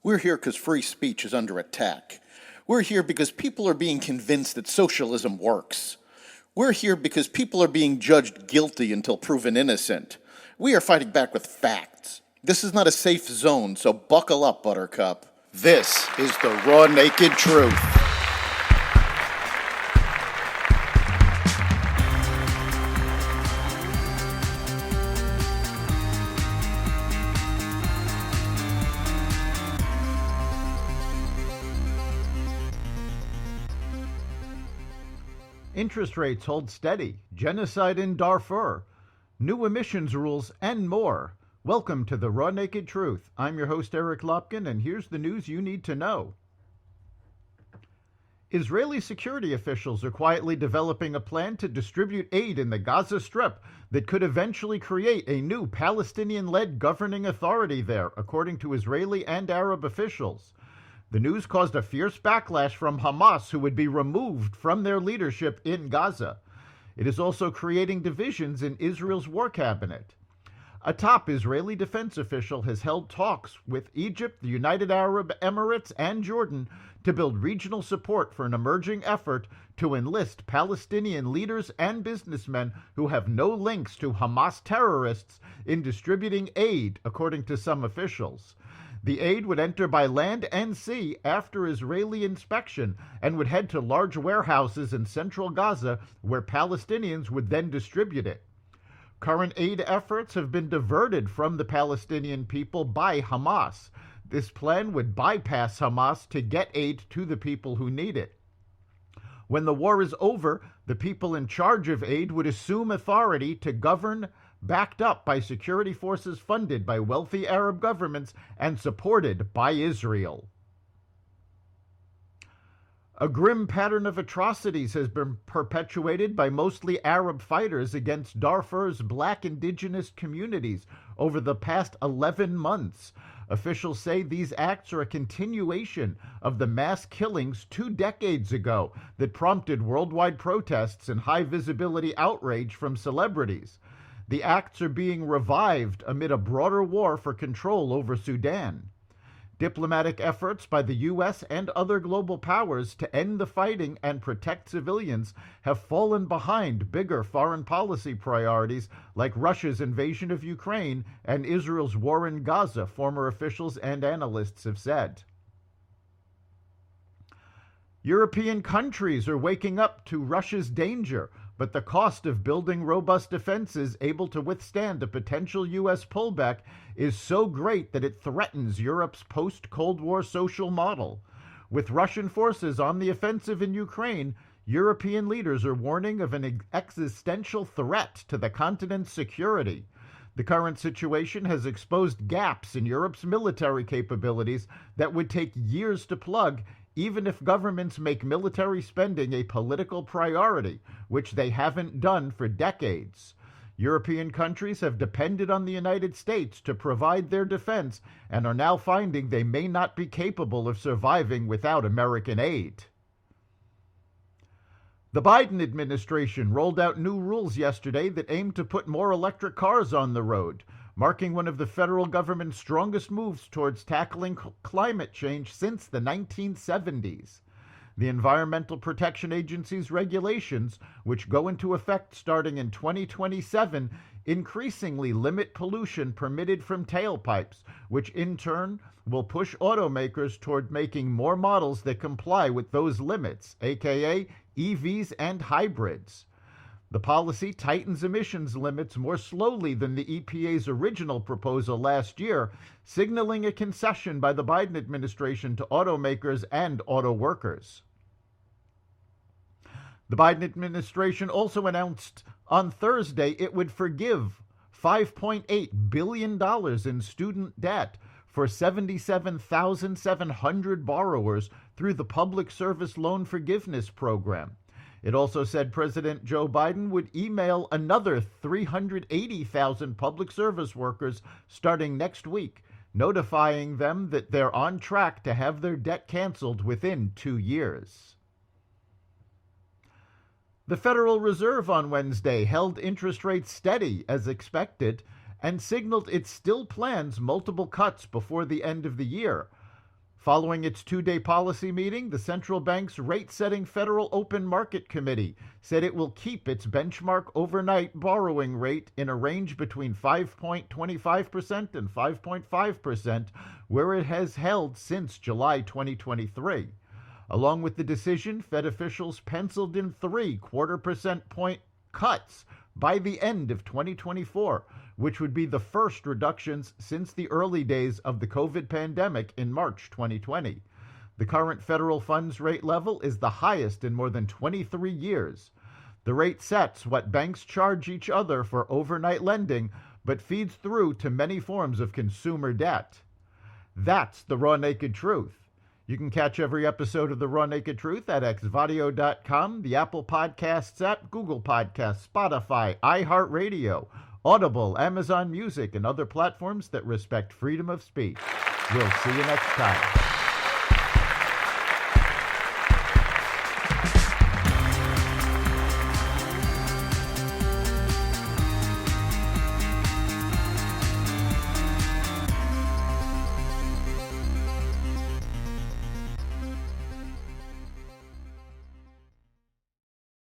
We're here because free speech is under attack. We're here because people are being convinced that socialism works. We're here because people are being judged guilty until proven innocent. We are fighting back with facts. This is not a safe zone, so buckle up, Buttercup. This is the raw, naked truth. Interest rates hold steady, genocide in Darfur, new emissions rules, and more. Welcome to the Raw Naked Truth. I'm your host, Eric Lopkin, and here's the news you need to know. Israeli security officials are quietly developing a plan to distribute aid in the Gaza Strip that could eventually create a new Palestinian-led governing authority there, according to Israeli and Arab officials. The news caused a fierce backlash from Hamas, who would be removed from their leadership in Gaza. It is also creating divisions in Israel's war cabinet. A top Israeli defense official has held talks with Egypt, the United Arab Emirates, and Jordan to build regional support for an emerging effort to enlist Palestinian leaders and businessmen who have no links to Hamas terrorists in distributing aid, according to some officials. The aid would enter by land and sea after Israeli inspection and would head to large warehouses in central Gaza, where Palestinians would then distribute it. Current aid efforts have been diverted from the Palestinian people by Hamas. This plan would bypass Hamas to get aid to the people who need it. When the war is over, the people in charge of aid would assume authority to govern, backed up by security forces funded by wealthy Arab governments and supported by Israel. A grim pattern of atrocities has been perpetuated by mostly Arab fighters against Darfur's black indigenous communities over the past 11 months. Officials say these acts are a continuation of the mass killings 2 decades ago that prompted worldwide protests and high-visibility outrage from celebrities. The acts are being revived amid a broader war for control over Sudan. Diplomatic efforts by the U.S. and other global powers to end the fighting and protect civilians have fallen behind bigger foreign policy priorities like Russia's invasion of Ukraine and Israel's war in Gaza, former officials and analysts have said. European countries are waking up to Russia's danger, but the cost of building robust defenses able to withstand a potential U.S. pullback is so great that it threatens Europe's post-Cold War social model. With Russian forces on the offensive in Ukraine, European leaders are warning of an existential threat to the continent's security. The current situation has exposed gaps in Europe's military capabilities that would take years to plug, even if governments make military spending a political priority, which they haven't done for decades. European countries have depended on the United States to provide their defense and are now finding they may not be capable of surviving without American aid. The Biden administration rolled out new rules yesterday that aim to put more electric cars on the road, marking one of the federal government's strongest moves towards tackling climate change since the 1970s. The Environmental Protection Agency's regulations, which go into effect starting in 2027, increasingly limit pollution permitted from tailpipes, which in turn will push automakers toward making more models that comply with those limits, aka EVs and hybrids. The policy tightens emissions limits more slowly than the EPA's original proposal last year, signaling a concession by the Biden administration to automakers and auto workers. The Biden administration also announced on Thursday it would forgive $5.8 billion in student debt for 77,700 borrowers through the Public Service Loan Forgiveness Program. It also said President Joe Biden would email another 380,000 public service workers starting next week, notifying them that they're on track to have their debt canceled within 2 years. The Federal Reserve on Wednesday held interest rates steady as expected and signaled it still plans multiple cuts before the end of the year. Following its two-day policy meeting, the central bank's rate-setting Federal Open Market Committee said it will keep its benchmark overnight borrowing rate in a range between 5.25% and 5.5%, where it has held since July 2023. Along with the decision, Fed officials penciled in 3 quarter-percent point cuts by the end of 2024, which would be the first reductions since the early days of the COVID pandemic in March 2020. The current federal funds rate level is the highest in more than 23 years. The rate sets what banks charge each other for overnight lending, but feeds through to many forms of consumer debt. That's the raw naked truth. You can catch every episode of The Raw Naked Truth at xvadio.com, the Apple Podcasts app, Google Podcasts, Spotify, iHeartRadio, Audible, Amazon Music, and other platforms that respect freedom of speech. We'll see you next time.